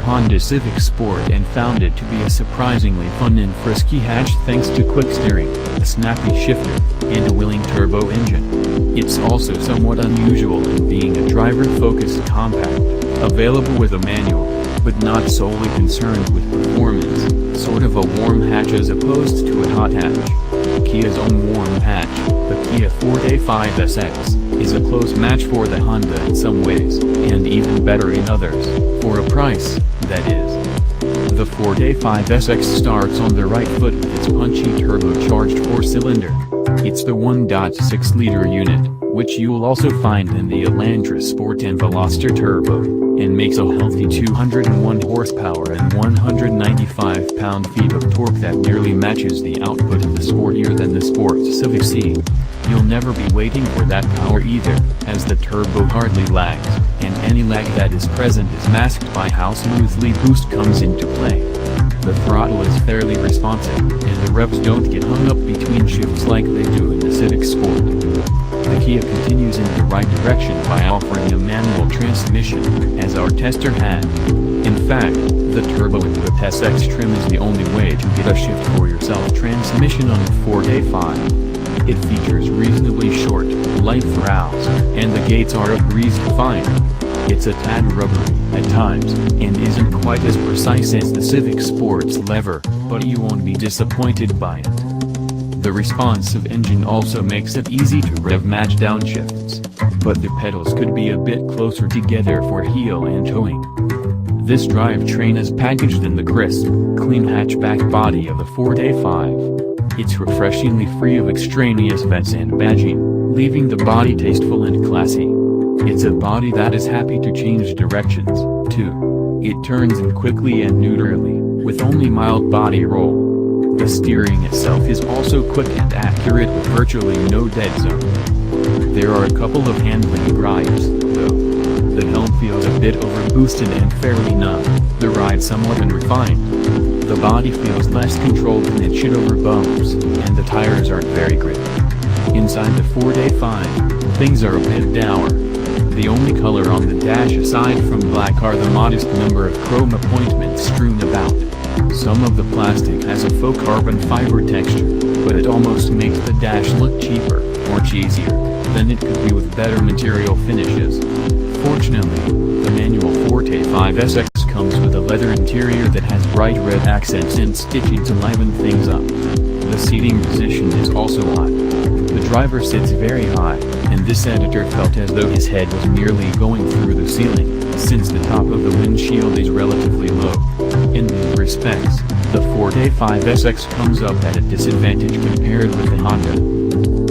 Honda Civic Sport and found it to be a surprisingly fun and frisky hatch thanks to quick steering, a snappy shifter, and a willing turbo engine. It's also somewhat unusual in being a driver-focused compact, available with a manual, but not solely concerned with performance, sort of a warm hatch as opposed to a hot hatch. Kia's own warm hatch, the Kia Forte5 SX, is a close match for the Honda in some ways, and even better in others, for a price, that is. The Forte5 SX starts on the right foot with its punchy turbocharged 4-cylinder. It's the 1.6-liter unit, which you'll also find in the Elantra Sport and Veloster Turbo, and makes a healthy 201 horsepower and 195 pound-feet of torque that nearly matches the output of the sportier than the Sport's Civic C. You'll never be waiting for that power either, as the turbo hardly lags, and any lag that is present is masked by how smoothly boost comes into play. The throttle is fairly responsive, and the revs don't get hung up between shifts like they do in the Civic Sport. The Kia continues in the right direction by offering a manual transmission, as our tester had. In fact, the turbo-equipped SX trim is the only way to get a shift-for-yourself transmission on the Forte5. It features reasonably short, light throws, and the gates are a breeze to find. It's a tad rubbery, at times, and isn't quite as precise as the Civic Sport's lever, but you won't be disappointed by it. The responsive engine also makes it easy to rev match downshifts, but the pedals could be a bit closer together for heel and towing. This drivetrain is packaged in the crisp, clean hatchback body of the Forte5. It's refreshingly free of extraneous vents and badging, leaving the body tasteful and classy. It's a body that is happy to change directions, too. It turns in quickly and neutrally, with only mild body roll. The steering itself is also quick and accurate with virtually no dead zone. There are a couple of handling gripes, though. The helm feels a bit overboosted and fairly numb, the ride somewhat unrefined. The body feels less controlled than it should over bumps, and the tires aren't very grippy. Inside the Forte5, things are a bit dour. The only color on the dash aside from black are the modest number of chrome appointments strewn about. Some of the plastic has a faux carbon fiber texture, but it almost makes the dash look cheaper, or cheesier, than it could be with better material finishes. Fortunately, the manual Forte5 SX comes with a leather interior that has bright red accents and stitching to liven things up. The seating position is also odd. The driver sits very high, and this editor felt as though his head was merely going through the ceiling, since the top of the windshield is relatively low. In these respects, the Forte5 SX comes up at a disadvantage compared with the Honda.